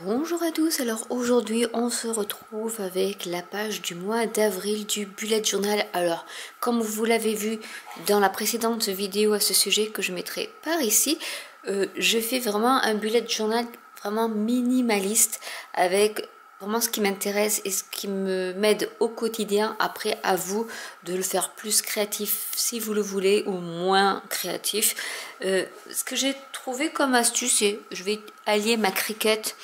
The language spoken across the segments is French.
Bonjour à tous, alors aujourd'hui on se retrouve avec la page du mois d'avril du bullet journal. Alors comme vous l'avez vu dans la précédente vidéo à ce sujet que je mettrai par ici, je fais vraiment un bullet journal vraiment minimaliste avec vraiment ce qui m'intéresse et ce qui m'aide au quotidien. Après à vous de le faire plus créatif si vous le voulez ou moins créatif. Ce que j'ai trouvé comme astuce, c'est je vais allier ma Cricut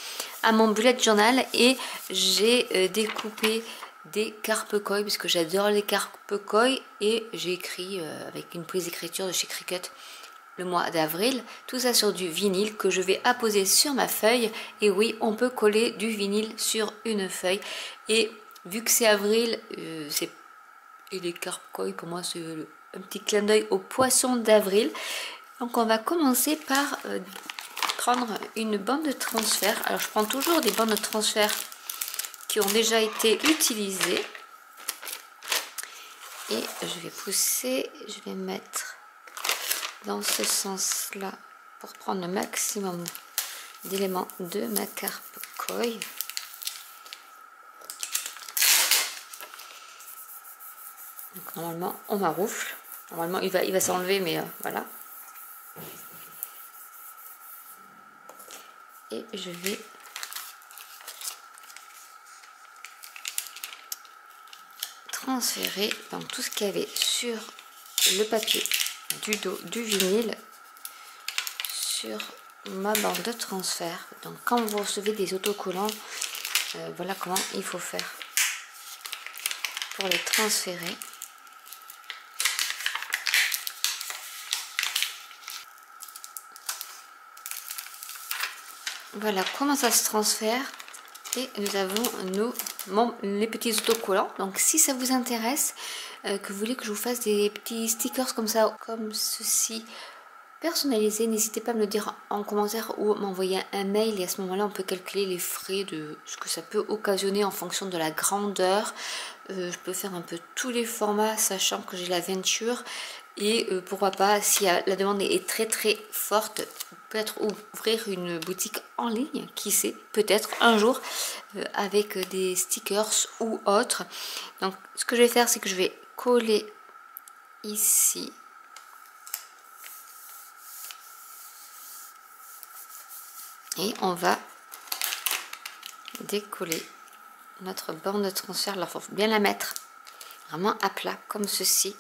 à mon bullet journal et j'ai découpé des carpe koi parce que j'adore les carpe koi et j'ai écrit avec une prise d'écriture de chez Cricut le mois d'avril, tout ça sur du vinyle que je vais apposer sur ma feuille. Et oui, on peut coller du vinyle sur une feuille et vu que c'est avril, et les carpe koi pour moi c'est un petit clin d'œil au poisson d'avril. Donc on va commencer par prendre une bande de transfert. Alors je prends toujours des bandes de transfert qui ont déjà été utilisées et je vais pousser, je vais mettre dans ce sens là pour prendre le maximum d'éléments de ma carpe koi. Donc normalement on maroufle, normalement il va s'enlever, mais voilà. Et je vais transférer donc tout ce qu'il y avait sur le papier du dos du vinyle sur ma bande de transfert. Donc quand vous recevez des autocollants, voilà comment il faut faire pour les transférer. Voilà comment ça se transfère. Et nous avons les petits autocollants. Donc si ça vous intéresse, que vous voulez que je vous fasse des petits stickers comme ça, comme ceci, personnalisés, n'hésitez pas à me le dire en commentaire ou m'envoyer un mail. Et à ce moment-là, on peut calculer les frais de ce que ça peut occasionner en fonction de la grandeur. Je peux faire un peu tous les formats, sachant que j'ai la Venture. Et pourquoi pas, si la demande est très très forte, peut-être ouvrir une boutique en ligne, qui sait, peut-être un jour, avec des stickers ou autres. Donc ce que je vais faire, c'est que je vais coller ici et on va décoller notre bande de transfert. Alors il faut bien la mettre vraiment à plat comme ceci,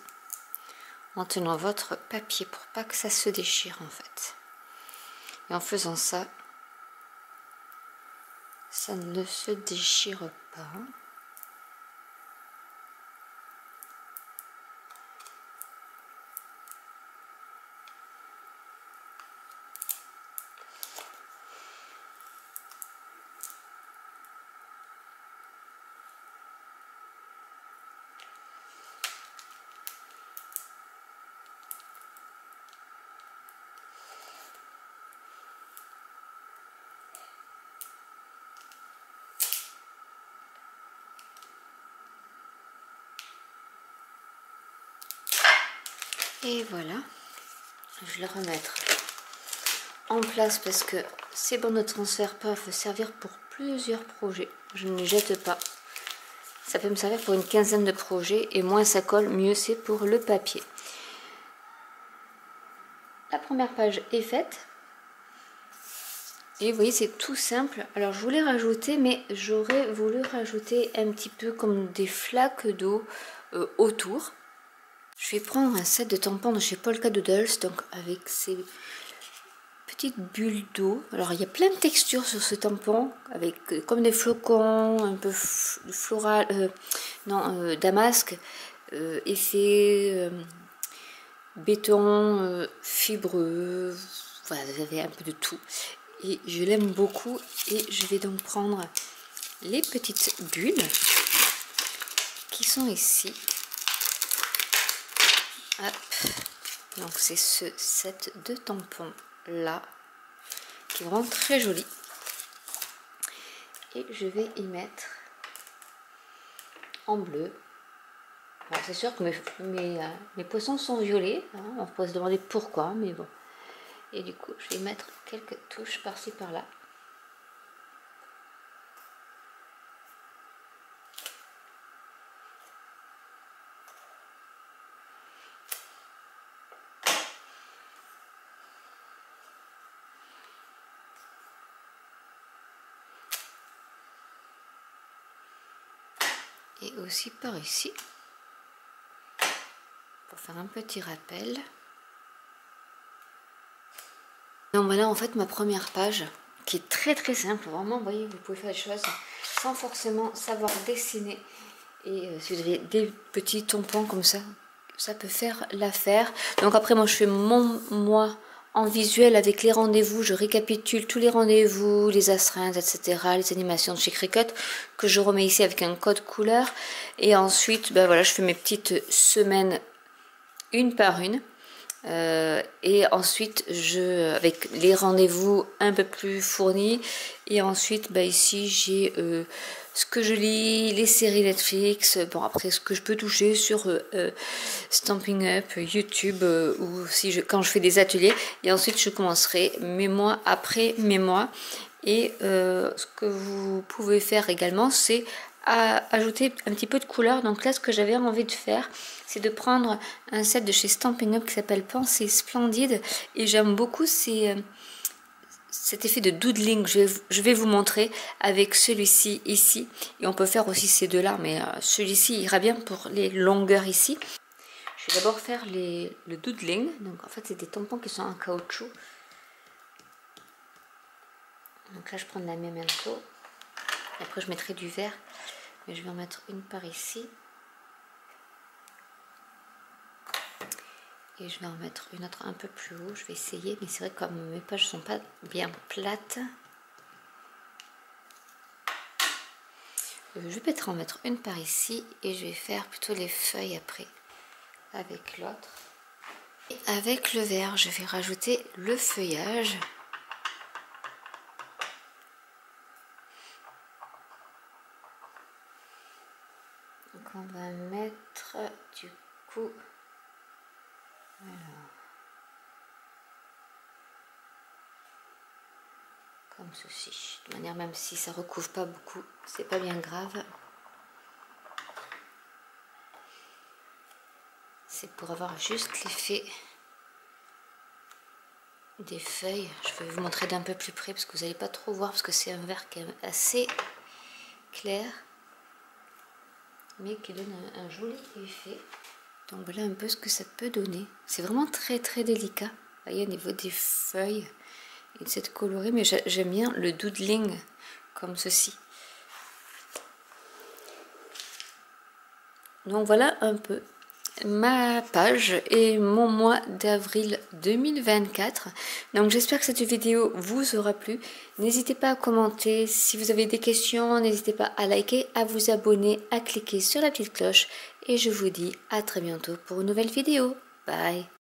en tenant votre papier pour pas que ça se déchire en fait. Et en faisant ça, ça ne se déchire pas. Et voilà, je vais le remettre en place parce que ces bandes de transfert peuvent servir pour plusieurs projets. Je ne les jette pas. Ça peut me servir pour une quinzaine de projets et moins ça colle, mieux c'est pour le papier. La première page est faite. Et vous voyez, c'est tout simple. Alors je voulais rajouter, mais j'aurais voulu rajouter un petit peu comme des flaques d'eau autour. Je vais prendre un set de tampons de chez Polka Doodles, donc avec ces petites bulles d'eau. Alors il y a plein de textures sur ce tampon, avec comme des flocons, un peu floral, damasque, effet béton, fibreux, voilà, vous avez un peu de tout. Et je l'aime beaucoup et je vais donc prendre les petites bulles qui sont ici. Hop. Donc c'est ce set de tampons là qui est vraiment très joli. Et je vais y mettre en bleu. Alors c'est sûr que mes poissons sont violets, hein, on pourrait se demander pourquoi, mais bon. Et du coup je vais mettre quelques touches par-ci par-là. et aussi par ici pour faire un petit rappel. Donc voilà en fait ma première page qui est très simple, vraiment. Vous voyez, vous pouvez faire des choses sans forcément savoir dessiner, et si vous avez des petits tampons comme ça peut faire l'affaire. Donc après moi je fais mon mois en visuel avec les rendez-vous, je récapitule tous les rendez-vous, les astreintes, etc., les animations de chez Cricut que je remets ici avec un code couleur. Et ensuite ben voilà, je fais mes petites semaines une par une. Et ensuite avec les rendez-vous un peu plus fournis, et ensuite bah, ici j'ai ce que je lis, les séries Netflix, bon après ce que je peux toucher sur Stampin' Up, YouTube, ou si quand je fais des ateliers. Et ensuite je commencerai mes mois après mes mois. Et ce que vous pouvez faire également, c'est ajouter un petit peu de couleur. Donc là ce que j'avais envie de faire, c'est de prendre un set de chez Stampin' Up qui s'appelle Pensée Splendide, et j'aime beaucoup cet effet de doodling. Je vais vous montrer avec celui-ci ici, et on peut faire aussi ces deux là, mais celui-ci ira bien pour les longueurs ici. Je vais d'abord faire le doodling. Donc en fait c'est des tampons qui sont en caoutchouc. Donc là je prends de la Memento, après je mettrai du vert, mais je vais en mettre une par ici. Et je vais en mettre une autre un peu plus haut. Je vais essayer, mais c'est vrai que comme mes pages sont pas bien plates, je vais peut-être en mettre une par ici, et je vais faire plutôt les feuilles après avec l'autre. Et avec le vert, je vais rajouter le feuillage. Donc on va mettre du coup... Alors, comme ceci, de manière, même si ça recouvre pas beaucoup, c'est pas bien grave. C'est pour avoir juste l'effet des feuilles. Je vais vous montrer d'un peu plus près parce que vous n'allez pas trop voir, parce que c'est un vert quand même assez clair, mais qui donne un joli effet. Donc voilà un peu ce que ça peut donner. C'est vraiment très délicat. Vous voyez, au niveau des feuilles et de cette colorée, mais j'aime bien le doodling comme ceci. Donc voilà un peu ma page et mon mois d'avril 2024. Donc j'espère que cette vidéo vous aura plu. N'hésitez pas à commenter. Si vous avez des questions, n'hésitez pas à liker, à vous abonner, à cliquer sur la petite cloche. Et je vous dis à très bientôt pour une nouvelle vidéo. Bye!